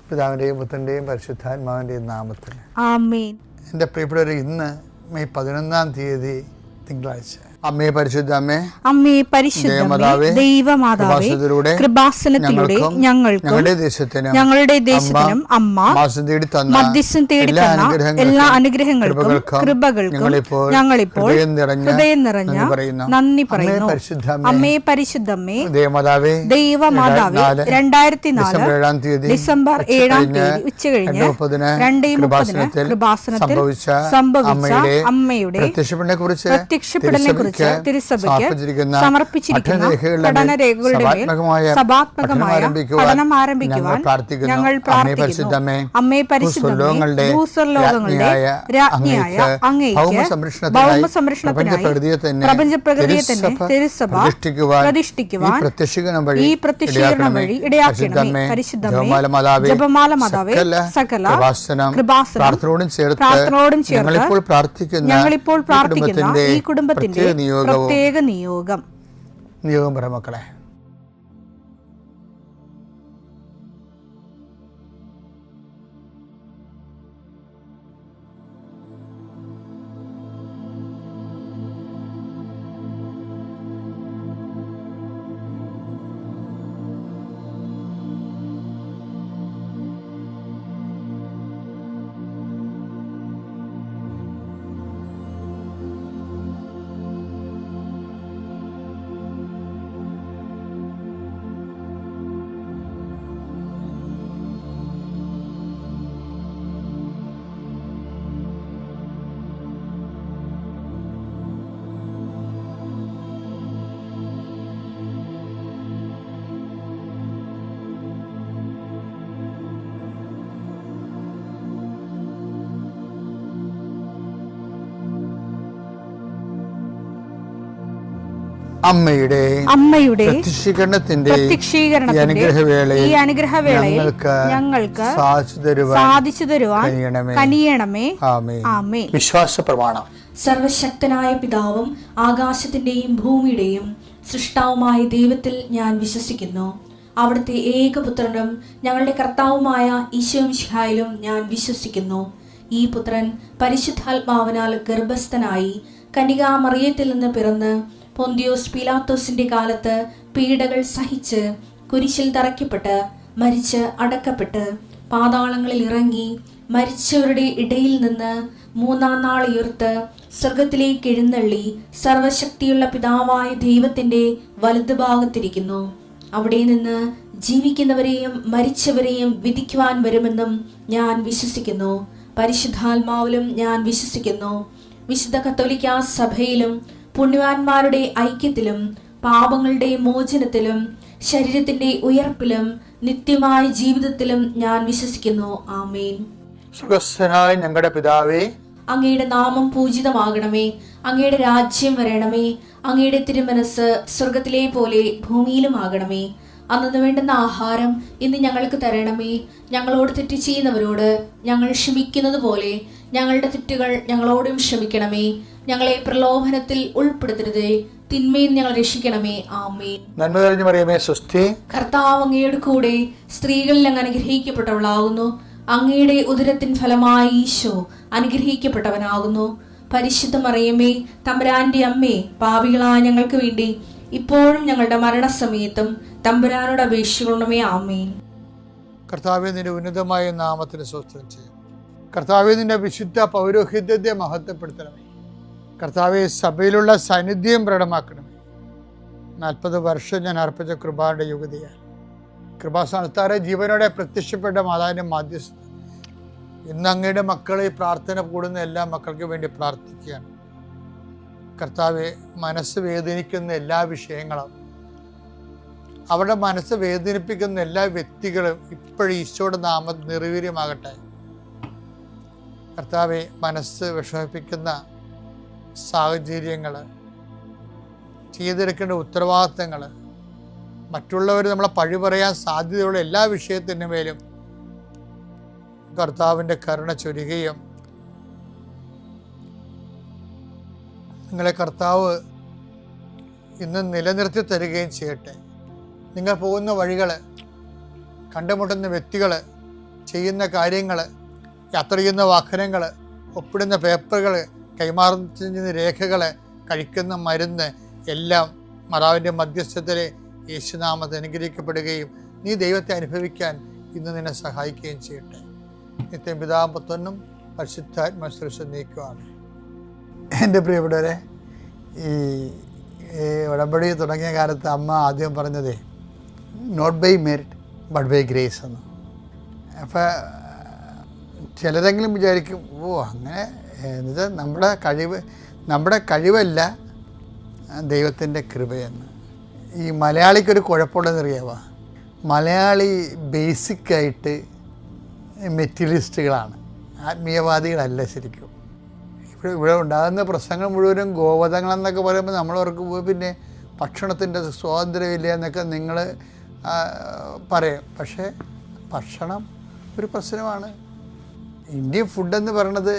പിതാവിൻ്റെയും പുത്രൻ്റെയും പരിശുദ്ധാത്മാവിൻ്റെയും നാമത്തിൽ ആമേൻ. എൻ്റെ പ്രിയപ്പെട്ടവരെ, ഇന്ന് മെയ് 11 തിങ്കളാഴ്ച. അമ്മേ പരിശുദ്ധ അമ്മേ, അമ്മേ പരിശുദ്ധമേ, ദൈവമാതാവേ, കൃപാസനത്തിലൂടെ ഞങ്ങൾക്കും ഞങ്ങളുടെ ദേശത്തിനും അമ്മ മധ്യസ്ഥം തേടി തന്ന എല്ലാ അനുഗ്രഹങ്ങൾക്കും കൃപകൾക്കും ഞങ്ങളിപ്പോൾ ഹൃദയം നിറഞ്ഞ നന്ദി പറയുന്നു. അമ്മേ പരിശുദ്ധമേ, ദൈവമാതാവേ, 2004 ഡിസംബർ 7 ഉച്ചകഴിഞ്ഞ് 2:30 കൃപാസനത്തിൽ സംഭവിച്ച അമ്മയുടെ പ്രത്യക്ഷപ്പെടലിനെ കുറിച്ച് തിരുസഭയ്ക്ക് സമർപ്പിച്ചിരിക്കുന്ന പഠനരേഖകളുടെ മേൽ സഭാത്മകമായ പഠനം ആരംഭിക്കുവാൻ ഞങ്ങൾ പ്രാർത്ഥിക്കുന്നു. അമ്മേ പരിശുദ്ധമേ, ഭൂസ്വർലോകങ്ങളുടെ രാജ്ഞിയായ അങ്ങേയ്ക്ക് ഭൗമസംരക്ഷണത്തിനായി പ്രപഞ്ചപ്രകൃതിയെ തന്നെ തിരുസഭ പ്രതിഷ്ഠിക്കുവാൻ ഈ പ്രത്യക്ഷീകരണം വഴി ഇടയാക്കണമേ. പരിശുദ്ധമേ, ജപമാല മാതാവേ, സകല കൃപാസനം പ്രാർത്ഥനയോടും ചേർത്ത് ഞങ്ങളിപ്പോൾ പ്രാർത്ഥിക്കുന്ന ഈ കുടുംബത്തിന്റെ പ്രത്യേക നിയോഗം പറ മക്കളെ. അമ്മയുടെ പ്രത്യക്ഷീകരണത്തിന്റെ ഈ അനുഗ്രഹവേളയിൽ ഞങ്ങൾക്ക് സാധിച്ചു തരുവാൻ കനിയണമേ. ആമേൻ. വിശ്വാസ പ്രമാണം. സർവശക്തനായ പിതാവും ആകാശത്തിന്റെയും ഭൂമിയുടെയും സൃഷ്ടാവുമായ ദൈവത്തിൽ ഞാൻ വിശ്വസിക്കുന്നു. അവിടുത്തെ ഏകപുത്രനും ഞങ്ങളുടെ കർത്താവുമായ ഈശോമിശിഹായിലും ഞാൻ വിശ്വസിക്കുന്നു. ഈ പുത്രൻ പരിശുദ്ധാത്മാവിനാൽ ഗർഭസ്ഥനായി കന്യകാമറിയത്തിൽ നിന്ന് പിറന്ന് പൊന്തിയോസ് പീലാത്തോസിന്റെ കാലത്ത് പീഡകൾ സഹിച്ച് കുരിശിൽ തറയ്ക്കപ്പെട്ട് മരിച്ച് അടക്കപ്പെട്ട് പാതാളങ്ങളിൽ ഇറങ്ങി മരിച്ചവരുടെ ഇടയിൽ നിന്ന് 3-ാം നാൾ ഉയർത്ത് സ്വർഗത്തിലേക്ക് എഴുന്നള്ളി സർവശക്തിയുള്ള പിതാവായ ദൈവത്തിന്റെ വലതുഭാഗത്തിരിക്കുന്നു. അവിടെ നിന്ന് ജീവിക്കുന്നവരെയും മരിച്ചവരെയും വിധിക്കുവാൻ വരുമെന്നും ഞാൻ വിശ്വസിക്കുന്നു. പരിശുദ്ധാത്മാവിലും ഞാൻ വിശ്വസിക്കുന്നു. വിശുദ്ധ കത്തോലിക്കാ സഭയിലും പുണ്യവാന്മാരുടെ ഐക്യത്തിലും പാപങ്ങളുടെ മോചനത്തിലും ശരീരത്തിന്റെ ഉയർപ്പിലും നിത്യമായ ജീവിതത്തിലും ഞാൻ വിശ്വസിക്കുന്നു. ആമേൻ. സ്വർഗ്ഗസ്ഥനായ ഞങ്ങളുടെ പിതാവേ, അങ്ങയുടെ നാമം പൂജിതമാകണമേ. അങ്ങയുടെ രാജ്യം വരണമേ. അങ്ങയുടെ തിരുമനസ് സ്വർഗത്തിലെ പോലെ ഭൂമിയിലും ആകണമേ. അന്നു വേണ്ടുന്ന ആഹാരം ഇന്ന് ഞങ്ങൾക്ക് തരണമേ. ഞങ്ങളോട് തെറ്റ് ചെയ്യുന്നവരോട് ഞങ്ങൾ ക്ഷമിക്കുന്നത് പോലെ ഞങ്ങളുടെ തെറ്റുകൾ ഞങ്ങളോടും ക്ഷമിക്കണമേ. ഞങ്ങളെ പ്രലോഭനത്തിൽ ഉൾപ്പെടുത്തരുതേ, തിന്മയിൽ ഞങ്ങൾ രക്ഷിക്കണമേ. ആമേൻ. നന്മ നിറഞ്ഞ മറിയമേ, സ്വസ്തി. കർത്താവ് അങ്ങയുടെ കൂടെ സ്ത്രീകളിൽ അങ്ങ് അനുഗ്രഹിക്കപ്പെട്ടവളാകുന്നു. അങ്ങയുടെ ഉദരത്തിൻ ഫലമായി ഈശോ അനുഗ്രഹിക്കപ്പെട്ടവനാകുന്നു. പരിശുദ്ധ മറിയമേ, തമ്പുരാന്റെ അമ്മേ, പാപികളായ ഞങ്ങൾക്ക് വേണ്ടി ഇപ്പോഴും ഞങ്ങളുടെ മരണസമയത്തും തമ്പുരാനോട് അപേക്ഷിക്കണമേ. ആമേൻ. കർത്താവേ, നിന്റെ ഉന്നതമായ നാമത്തിന് സ്തോത്രം ചെയ്യും. കർത്താവേ, നിന്റെ വിശുദ്ധ പൗരോഹിത്യത്തെ മഹത്വപ്പെടുത്തണമേ. കർത്താവെ, സഭയിലുള്ള സാന്നിധ്യം പ്രകടമാക്കണമേ. 40 വർഷം ഞാൻ അർപ്പിച്ച കൃപാന്റെ യുഗതിയാൽ കൃപാസ്ഥാനത്താറെ ജീവനോടെ പ്രത്യക്ഷപ്പെട്ട മാതാവിന്റെ മാധ്യസ്ഥ ഇന്ന് അങ്ങയുടെ മക്കളെ പ്രാർത്ഥന കൂടുന്ന എല്ലാ മക്കൾക്ക് വേണ്ടി പ്രാർത്ഥിക്കുകയാണ്. കർത്താവെ, മനസ്സ് വേദനിക്കുന്ന എല്ലാ വിഷയങ്ങളും, അവരുടെ മനസ്സ് വേദനിപ്പിക്കുന്ന എല്ലാ വ്യക്തികളും ഇപ്പോഴും ഈശോയുടെ നാമം നിർവീര്യമാകട്ടെ. കർത്താവെ, മനസ്സ് വിഷമിപ്പിക്കുന്ന സാഹചര്യങ്ങൾ, ചെയ്തെടുക്കേണ്ട ഉത്തരവാദിത്തങ്ങൾ, മറ്റുള്ളവർ നമ്മളെ പഴി പറയാൻ സാധ്യതയുള്ള എല്ലാ വിഷയത്തിൻ്റെ മേലും കർത്താവിൻ്റെ കരുണ ചൊരിയുകയും നിങ്ങളെ കർത്താവ് ഇന്ന് നിലനിർത്തി തരികയും ചെയ്യട്ടെ. നിങ്ങൾ പോകുന്ന വഴികൾ, കണ്ടുമുട്ടുന്ന വ്യക്തികൾ, ചെയ്യുന്ന കാര്യങ്ങൾ, യാത്ര ചെയ്യുന്ന വാഹനങ്ങൾ, ഒപ്പിടുന്ന പേപ്പറുകൾ, കൈമാറുന്ന രേഖകൾ, കഴിക്കുന്ന മരുന്ന് എല്ലാം മാതാവിൻ്റെ മധ്യസ്ഥതയിൽ യേശുനാമത്തിൽ അനുഗ്രഹിക്കപ്പെടുകയും നീ ദൈവത്തെ അനുഭവിക്കാൻ ഇന്ന് നിന്നെ സഹായിക്കുകയും ചെയ്യട്ടെ. നിത്യം പിതാവും പുത്രനും പരിശുദ്ധാത്മാവും സ്തുതിച്ച് നീക്കുവാണ്. എൻ്റെ പ്രിയപ്പെട്ടവരെ, ഈ ഉടമ്പടി തുടങ്ങിയ കാലത്ത് അമ്മ ആദ്യം പറഞ്ഞതേ not by merit but by grace എന്ന്. അപ്പോൾ ചിലരെങ്കിലും വിചാരിക്കും, അങ്ങനെ എന്നുവെച്ചാൽ നമ്മുടെ കഴിവല്ല ദൈവത്തിൻ്റെ കൃപയെന്ന്. ഈ മലയാളിക്കൊരു കുഴപ്പമുണ്ടെന്നറിയാമോ? മലയാളി ബേസിക്കായിട്ട് മെറ്റീരിയലിസ്റ്റുകളാണ്, ആത്മീയവാദികളല്ല ശരിക്കും. ഇവിടെ ഉണ്ടാകുന്ന പ്രശ്നങ്ങൾ മുഴുവനും ഗോവധങ്ങളെന്നൊക്കെ പറയുമ്പോൾ നമ്മളവർക്ക് പിന്നെ ഭക്ഷണത്തിൻ്റെ സ്വാതന്ത്ര്യമില്ല എന്നൊക്കെ നിങ്ങൾ പറയും. പക്ഷേ ഭക്ഷണം ഒരു പ്രശ്നമാണ്. ഇന്ത്യൻ ഫുഡെന്ന് പറയണത്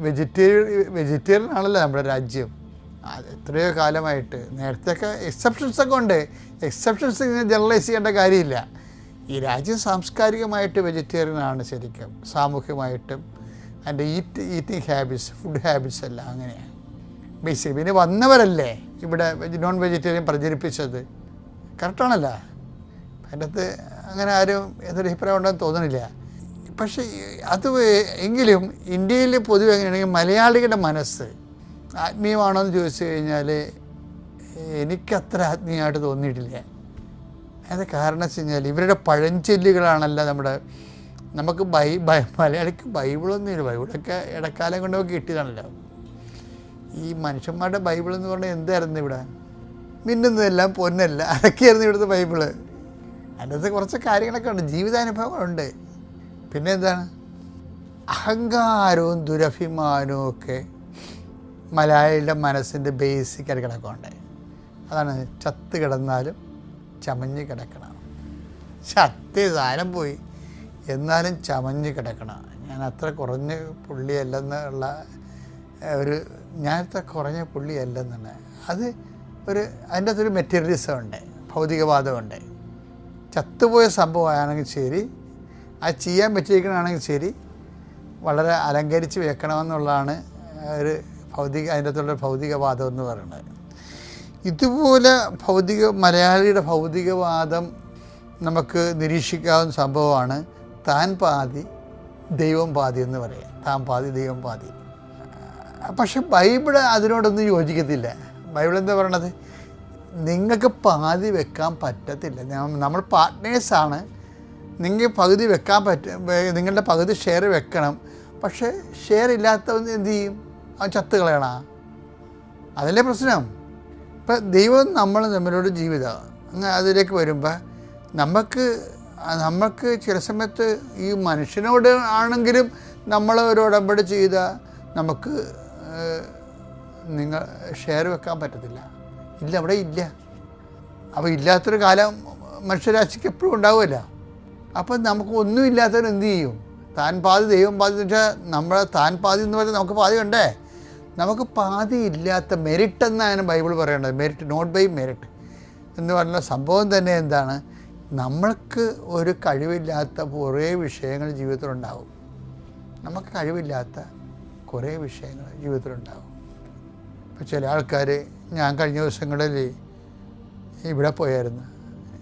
വെജിറ്റേറിയൻ ആണല്ലോ നമ്മുടെ രാജ്യം. അത് എത്രയോ കാലമായിട്ട്. നേരത്തെയൊക്കെ എക്സെപ്ഷൻസൊക്കെ ഉണ്ട്. എക്സെപ്ഷൻസ് ഇങ്ങനെ ജനറലൈസ് ചെയ്യേണ്ട കാര്യമില്ല. ഈ രാജ്യം സാംസ്കാരികമായിട്ട് വെജിറ്റേറിയൻ ആണ് ശരിക്കും, സാമൂഹ്യമായിട്ടും. അതിൻ്റെ ഈറ്റിംഗ് ഹാബിറ്റ്സ്, ഫുഡ് ഹാബിറ്റ്സ് എല്ലാം അങ്ങനെയാണ് ബേസിക്. പിന്നെ വന്നവരല്ലേ ഇവിടെ നോൺ വെജിറ്റേറിയൻ പ്രചരിപ്പിച്ചത്, കറക്റ്റാണല്ലോ. അതിൻ്റെ അകത്ത് അങ്ങനെ ആരും എന്തൊരു അഭിപ്രായം ഉണ്ടെന്ന് തോന്നുന്നില്ല. പക്ഷേ അത് എങ്കിലും ഇന്ത്യയിൽ പൊതുവെ എങ്ങനെയാണെങ്കിൽ മലയാളികളുടെ മനസ്സ് ആത്മീയമാണോ എന്ന് ചോദിച്ചു കഴിഞ്ഞാൽ എനിക്കത്ര ആത്മീയമായിട്ട് തോന്നിയിട്ടില്ല. അതിൻ്റെ കാരണം വെച്ച് കഴിഞ്ഞാൽ ഇവരുടെ പഴഞ്ചൊല്ലുകളാണല്ലോ നമുക്ക് മലയാളിക്ക് ബൈബിളൊന്നുമില്ല. ബൈബിളൊക്കെ ഇടക്കാലം കൊണ്ട് നമുക്ക് കിട്ടിയതാണല്ലോ. ഈ മനുഷ്യന്മാരുടെ ബൈബിൾ എന്ന് പറഞ്ഞാൽ എന്തായിരുന്നു? ഇവിടെ മിന്നുന്നതെല്ലാം പൊന്നല്ല, അതൊക്കെയായിരുന്നു ഇവിടുത്തെ ബൈബിള്. അതിനകത്ത് കുറച്ച് കാര്യങ്ങളൊക്കെ ഉണ്ട്, ജീവിതാനുഭവങ്ങളുണ്ട്. പിന്നെ എന്താണ്, അഹങ്കാരവും ദുരഭിമാനവും ഒക്കെ മലയാളിയുടെ മനസ്സിൻ്റെ ബേസിക്കായിട്ട് കിടക്കുന്നുണ്ട്. അതാണ് ചത്ത് കിടന്നാലും ചമഞ്ഞ് കിടക്കണം. ചത്ത് സാധനം പോയി എന്നാലും ചമഞ്ഞ് കിടക്കണം. ഞാൻ അത്ര കുറഞ്ഞ പുള്ളിയല്ലെന്നുള്ള ഞാൻ അത്ര കുറഞ്ഞ പുള്ളിയല്ലെന്നാണ്. അതിൻ്റെ അകത്തൊരു മെറ്റീരിയലിസം ഉണ്ട്, ഭൗതികവാദമുണ്ട്. ചത്തുപോയ സംഭവമാണെങ്കിൽ ശരി, അത് ചെയ്യാൻ പറ്റിയിരിക്കണമെങ്കിൽ ശരി, വളരെ അലങ്കരിച്ച് വെക്കണമെന്നുള്ളതാണ് അതിൻ്റെ അകത്തുള്ള ഭൗതികവാദം എന്ന് പറയുന്നത്. ഇതുപോലെ മലയാളിയുടെ ഭൗതികവാദം നമുക്ക് നിരീക്ഷിക്കാവുന്ന സംഭവമാണ് താൻ പാതി ദൈവം പാതി എന്ന് പറയാം. താൻ പാതി ദൈവം പാതി. പക്ഷെ ബൈബിൾ അതിനോടൊന്നും യോജിക്കത്തില്ല. ബൈബിൾ എന്താ പറയണത്? നിങ്ങൾക്ക് പാതി വെക്കാൻ പറ്റത്തില്ല. നമ്മൾ പാർട്ട്നേഴ്സാണ്. നിങ്ങൾ പകുതി വെക്കാൻ നിങ്ങളുടെ പകുതി ഷെയർ വെക്കണം. പക്ഷേ ഷെയർ ഇല്ലാത്തവൻ എന്ത് ചെയ്യും? അവൻ ചത്ത് കളയണ. അതല്ലേ പ്രശ്നം. ഇപ്പം ദൈവം നമ്മൾ തമ്മിലൊരു ജീവിതമാണ്. അങ്ങനെ അതിലേക്ക് വരുമ്പോൾ നമുക്ക് ചില സമയത്ത് ഈ മനുഷ്യനോട് ആണെങ്കിലും നമ്മൾ ഒരു ഉടമ്പടി ചെയ്താൽ നമുക്ക് നിങ്ങൾ ഷെയർ വെക്കാൻ പറ്റത്തില്ല. ഇല്ല, അവിടെ ഇല്ല. അപ്പോൾ ഇല്ലാത്തൊരു കാലം മനുഷ്യരാശിക്ക് എപ്പോഴും ഉണ്ടാവുമല്ലോ. അപ്പം നമുക്ക് ഒന്നും ഇല്ലാത്തവർ എന്ത് ചെയ്യും? താൻ പാതി ദൈവം പാതി എന്ന് വെച്ചാൽ താൻ പാതി എന്ന് പറഞ്ഞാൽ നമുക്ക് പാതി ഉണ്ടേ. നമുക്ക് പാതി ഇല്ലാത്ത മെരിറ്റ് എന്നാണ് ബൈബിൾ പറയേണ്ടത്. മെരിറ്റ്, നോട്ട് ബൈ മെരിറ്റ് എന്ന് പറഞ്ഞ സംഭവം തന്നെ എന്താണ്? നമ്മൾക്ക് ഒരു കഴിവില്ലാത്ത കുറേ വിഷയങ്ങൾ ജീവിതത്തിലുണ്ടാവും. നമുക്ക് കഴിവില്ലാത്ത കുറേ വിഷയങ്ങൾ ജീവിതത്തിലുണ്ടാവും. ഇപ്പോൾ ചില ആൾക്കാർ, ഞാൻ കഴിഞ്ഞ ദിവസങ്ങളിൽ ഇവിടെ പോയായിരുന്നു,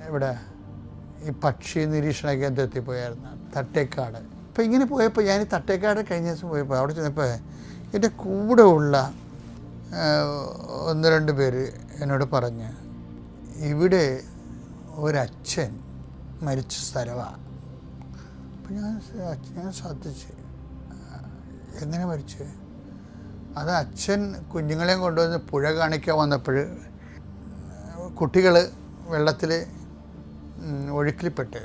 ഇവിടെ ഈ പക്ഷി നിരീക്ഷണ കേന്ദ്രത്തിൽ പോയായിരുന്നു, തട്ടേക്കാട്. അപ്പോൾ ഇങ്ങനെ പോയപ്പോൾ ഞാൻ ഈ തട്ടേക്കാട് കഴിഞ്ഞ ദിവസം പോയപ്പോൾ അവിടെ ചെന്നപ്പോൾ എൻ്റെ കൂടെ ഉള്ള 1-2 പേര് എന്നോട് പറഞ്ഞ്, ഇവിടെ ഒരച്ഛൻ മരിച്ച സ്ഥലമാണ്. അപ്പോൾ ഞാൻ ശ്രദ്ധിച്ച്, എങ്ങനെ മരിച്ചു? അത് അച്ഛൻ കുഞ്ഞുങ്ങളെയും കൊണ്ടുവന്ന് പുഴ കാണിക്കാൻ വന്നപ്പോൾ കുട്ടികൾ വെള്ളത്തിൽ ഒഴുക്കിൽപ്പെട്ട്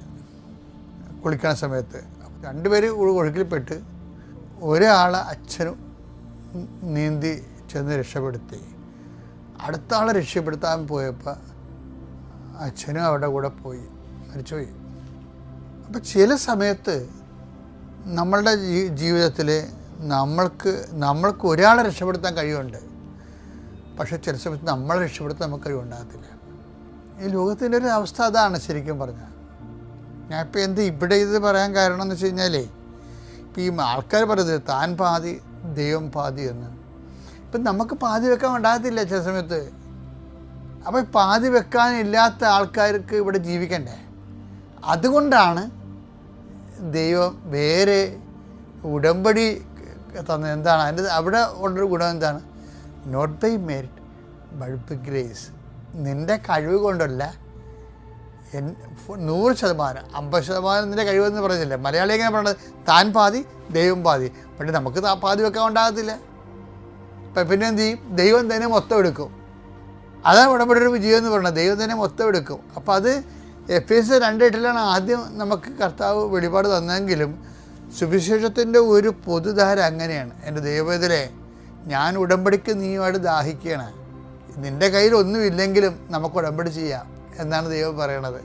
കുളിക്കണ സമയത്ത് 2 പേര് ഒഴുക്കിൽപ്പെട്ട് ഒരാൾ അച്ഛനും നീന്തി ചെന്ന് രക്ഷപ്പെടുത്തി. അടുത്ത ആളെ രക്ഷപ്പെടുത്താൻ പോയപ്പോൾ അച്ഛനും അവിടെ കൂടെ പോയി, മരിച്ചുപോയി. അപ്പം ചില സമയത്ത് നമ്മളുടെ ജീവിതത്തിൽ നമ്മൾക്ക് ഒരാളെ രക്ഷപ്പെടുത്താൻ കഴിവുണ്ട്. പക്ഷേ ചില സമയത്ത് നമ്മളെ രക്ഷപ്പെടുത്താൻ നമുക്ക് കഴിവുണ്ടാകത്തില്ല. ഈ ലോകത്തിൻ്റെ ഒരു അവസ്ഥ അതാണ് ശരിക്കും പറഞ്ഞാൽ. ഞാനിപ്പോൾ ഇവിടെ ഇത് പറയാൻ കാരണം എന്ന് വെച്ച് കഴിഞ്ഞാലേ, ഇപ്പം ഈ ആൾക്കാർ പറയുന്നത് താൻ പാതി ദൈവം പാതി എന്ന്. ഇപ്പം നമുക്ക് പാതി വെക്കാൻ ഉണ്ടാകത്തില്ല ചില സമയത്ത്. അപ്പോൾ പാതി വെക്കാനില്ലാത്ത ആൾക്കാർക്ക് ഇവിടെ ജീവിക്കണ്ടേ? അതുകൊണ്ടാണ് ദൈവം വേറെ ഉടമ്പടി തന്നത്. എന്താണ് അതിൻ്റെ അവിടെ ഉള്ളൊരു ഗുണം? എന്താണ്? Not by merit but by grace. നിൻ്റെ കഴിവ് കൊണ്ടല്ല, 100%, 50% നിൻ്റെ കഴിവെന്ന് പറഞ്ഞില്ല. മലയാളി എങ്ങനെ പറയണത്? താൻ പാതി ദൈവം പാതി. പക്ഷേ നമുക്ക് പാതി വെക്കാൻ ഉണ്ടാകത്തില്ല. അപ്പം പിന്നെ എന്ത് ചെയ്യും? ദൈവം തന്നെ മൊത്തം എടുക്കും. അതാണ് ഉടമ്പടി ഒരു വിജയം എന്ന് പറയുന്നത്. ദൈവം തന്നെ മൊത്തം എടുക്കും. അപ്പോൾ അത് Efesians 2:8 ആദ്യം നമുക്ക് കർത്താവ് വെളിപാട് തന്നെങ്കിലും സുവിശേഷത്തിൻ്റെ ഒരു പൊതുധാര അങ്ങനെയാണ്. എൻ്റെ ദൈവത്തിലെ ഞാൻ ഉടമ്പടിക്ക് നീയുമായിട്ട് ദാഹിക്കുകയാണ്. നിൻ്റെ കയ്യിൽ ഒന്നുമില്ലെങ്കിലും നമുക്ക് ഉടമ്പടി ചെയ്യാം എന്നാണ് ദൈവം പറയണത്.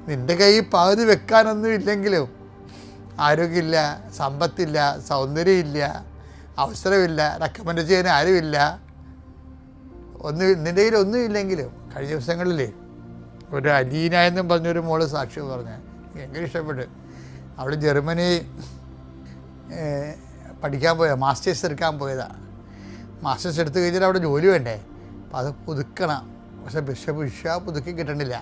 നിൻ്റെ കയ്യിൽ പകുതി വെക്കാനൊന്നും ഇല്ലെങ്കിലും, ആരോഗ്യമില്ല, സമ്പത്തില്ല, സൗന്ദര്യമില്ല, അവസരമില്ല, റെക്കമെൻഡ് ചെയ്യാൻ ആരുമില്ല, നിൻ്റെ കയ്യിൽ ഒന്നുമില്ലെങ്കിലും. കഴിഞ്ഞ ദിവസങ്ങളിലേ ഒരു അലീന എന്നും പറഞ്ഞൊരു മോള് സാക്ഷ്യം പറഞ്ഞ് ഭയങ്കര ഇഷ്ടപ്പെട്ട്. അവൾ ജർമ്മനി പഠിക്കാൻ പോയതാണ്, മാസ്റ്റേഴ്സ് എടുക്കാൻ പോയതാണ്. മാസ്റ്റേഴ്സ് എടുത്തു കഴിഞ്ഞാൽ അവിടെ ജോലി വേണ്ടേ? അപ്പോൾ അത് പുതുക്കണം. പക്ഷേ വിസ പുതുക്കി കിട്ടണില്ല.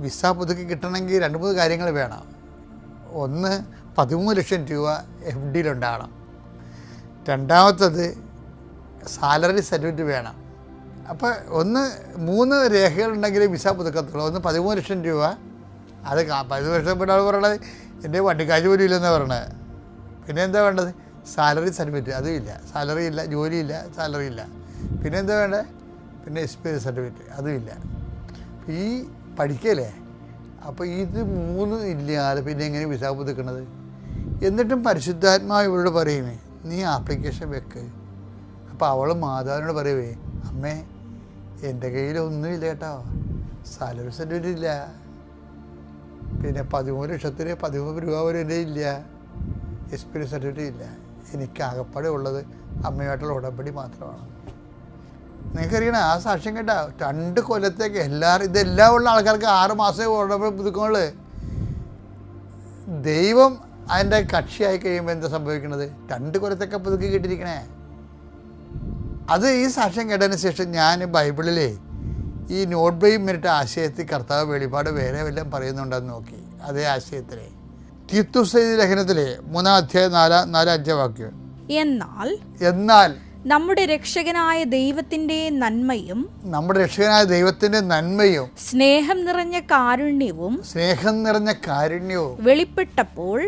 വിസ പുതുക്കി കിട്ടണമെങ്കിൽ 2-3 കാര്യങ്ങൾ വേണം. ഒന്ന്, 13 ലക്ഷം രൂപ FDയിലുണ്ടാകണം. രണ്ടാമത്തത് സാലറി സർട്ടിഫിക്കറ്റ് വേണം. അപ്പോൾ 3 രേഖകളുണ്ടെങ്കിൽ വിസ പുതുക്കത്തുള്ളൂ. ഒന്ന് 13 ലക്ഷം രൂപ. അത് 13 ലക്ഷം ആൾ പറയണത് എൻ്റെ വണ്ടിക്കാശ് പോലും ഇല്ലെന്നാണ് പറയണത്. പിന്നെ എന്താ വേണ്ടത്? Salary certificate. അതും ഇല്ല. സാലറി ഇല്ല, ജോലിയില്ല, സാലറി ഇല്ല. പിന്നെ എന്താ വേണ്ടത്? പിന്നെ എക്സ്പീരിയൻസ് സർട്ടിഫിക്കറ്റ്. അതും ഇല്ല. ഈ പഠിക്കല്ലേ? അപ്പോൾ ഇത് 3 ഇല്ലാതെ പിന്നെ എങ്ങനെ വിസ പുതുക്കണത്? എന്നിട്ടും പരിശുദ്ധാത്മാവ് ഇവളോട് പറയുമേ, നീ ആപ്ലിക്കേഷൻ വെക്ക്. അപ്പോൾ അവൾ മാതാവിനോട് പറയുവേ, അമ്മേ എൻ്റെ കയ്യിൽ ഒന്നുമില്ല കേട്ടോ, സാലറി സർട്ടിഫിക്കറ്റ് ഇല്ല, പിന്നെ 13 ലക്ഷത്തിന് 13 രൂപ വരെ എൻ്റെ ഇല്ല, എക്സ്പീരിയൻസ് സർട്ടിഫിക്കറ്റ് ഇല്ല. എനിക്ക് ആകപ്പാടെ ഉള്ളത് അമ്മയുമായിട്ടുള്ള ഉടമ്പടി മാത്രമാണ്. നിങ്ങൾക്കറിയണം ആ സാക്ഷ്യം കേട്ടോ, 2 കൊല്ലത്തേക്ക് ഇതെല്ലാം ഉള്ള ആൾക്കാർക്ക് 6 മാസമേ ഉടമ്പടി പുതുക്കുള്ളൂ. ദൈവം അതിൻ്റെ കക്ഷിയായി കഴിയുമ്പോൾ എന്താ സംഭവിക്കുന്നത്? 2 കൊല്ലത്തേക്ക് പുതുക്കി കിട്ടിയിരിക്കണേ. അത് ഈ സാക്ഷ്യം കേട്ടതിന് ശേഷം ഞാൻ ബൈബിളിലെ ഈ നോട്ട് ബൈ മെറിറ്റ് ആശയത്തിൽ കർത്താവ് വെളിപാട് വേറെ വല്ലതും പറയുന്നുണ്ടെന്ന് നോക്കി. അതേ ആശയത്തിലെ തീത്തുസ് ലേഖനത്തിലെ 3-ാം അധ്യായം 4-5 വാക്യം, എന്നാൽ നമ്മുടെ രക്ഷകനായ ദൈവത്തിന്റെ നന്മയും സ്നേഹം നിറഞ്ഞ കാരുണ്യവും വെളിപ്പെട്ടപ്പോൾ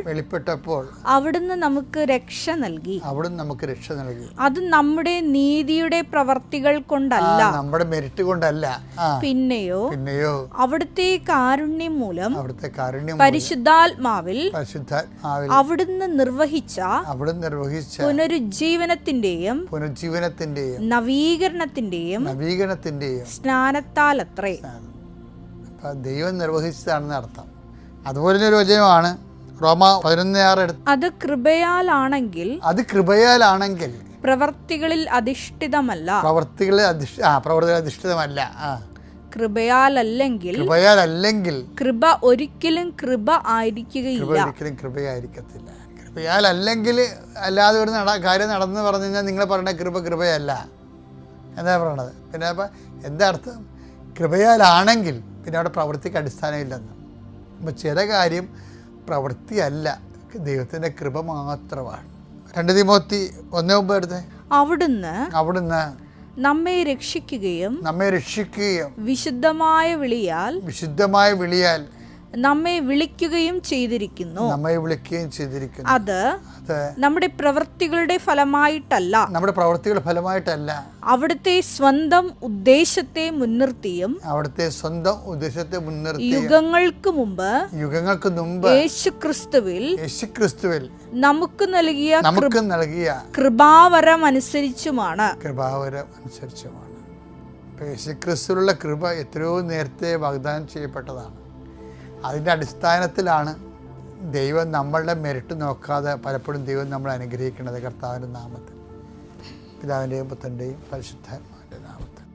അവിടുന്ന് നമുക്ക് രക്ഷ നൽകി. അത് നമ്മുടെ നീതിയുടെ പ്രവർത്തികൾ കൊണ്ടല്ല, നമ്മുടെ മെരിറ്റ് കൊണ്ടല്ല, പിന്നെയോ അവിടുത്തെ കാരുണ്യം മൂലം പരിശുദ്ധാത്മാവിൽ അവിടുന്ന് നിർവഹിച്ച പുനരുജ്ജീവനത്തിന്റെയും നവീകരണത്തിന്റെയും സ്നാനത്താലത്രേ. ദൈവം നിർവഹിച്ചതാണെന്ന് അർത്ഥം. അതുപോലെ ഒരു വചനമാണ് റോമ 11:6. അത് കൃപയാലാണെങ്കിൽ പ്രവർത്തികളിൽ അധിഷ്ഠിതമല്ല. കൃപയാലല്ലെങ്കിൽ കൃപ ഒരിക്കലും കൃപ ആയിരിക്കുകയില്ല. കൃപയാലല്ലെങ്കിൽ അല്ലാതെ ഒരു കാര്യം നടന്നു പറഞ്ഞു കഴിഞ്ഞാൽ നിങ്ങൾ പറഞ്ഞ കൃപയല്ല എന്താ പറയണത്? പിന്നെ അപ്പം എന്താ അർത്ഥം? കൃപയാലാണെങ്കിൽ പിന്നെ അവിടെ പ്രവൃത്തിക്ക് അടിസ്ഥാനമില്ലെന്ന്. അപ്പോൾ ചില കാര്യം പ്രവൃത്തിയല്ല, ദൈവത്തിൻ്റെ കൃപ മാത്രമാണ്. 2 തിമോത്തി 1:9 എടുത്തേ. അവിടുന്ന് നമ്മെ രക്ഷിക്കുകയും വിശുദ്ധമായ വിളിയാൽ നമ്മെ വിളിക്കുകയും ചെയ്തിരിക്കുന്നു. അത് നമ്മുടെ പ്രവൃത്തികളുടെ ഫലമായിട്ടല്ല, അവിടുത്തെ സ്വന്തം ഉദ്ദേശത്തെ മുൻനിർത്തിയും യുഗങ്ങൾക്ക് മുമ്പ് യേശുക്രിസ്തുവിൽ നമുക്ക് നൽകിയ കൃപാവരം അനുസരിച്ചുമാണ്. യേശുക്രിസ്തുവിലുള്ള കൃപ എത്രയോ നേരത്തെ വാഗ്ദാനം ചെയ്യപ്പെട്ടതാണ്. അതിൻ്റെ അടിസ്ഥാനത്തിലാണ് ദൈവം നമ്മളുടെ മെറിറ്റ് നോക്കാതെ പലപ്പോഴും ദൈവം നമ്മളെ അനുഗ്രഹിക്കുന്നത്. കർത്താവിൻ്റെ നാമത്തിൽ, പിതാവിൻ്റെയും പുത്രൻ്റെയും പരിശുദ്ധാത്മാവിൻ്റെ നാമത്തിൽ.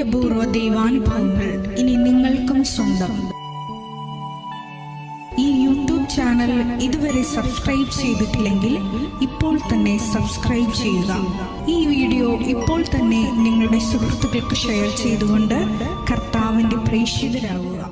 അത്യപൂർവ ദൈവാനുഭവങ്ങൾ ഇനി നിങ്ങൾക്കും സ്വന്തം. ഈ യൂട്യൂബ് ചാനൽ ഇതുവരെ സബ്സ്ക്രൈബ് ചെയ്തിട്ടില്ലെങ്കിൽ ഇപ്പോൾ തന്നെ സബ്സ്ക്രൈബ് ചെയ്യുക. ഈ വീഡിയോ ഇപ്പോൾ തന്നെ നിങ്ങളുടെ സുഹൃത്തുക്കൾക്ക് ഷെയർ ചെയ്തുകൊണ്ട് കർത്താവിൻ്റെ പ്രേക്ഷിതരാകുക.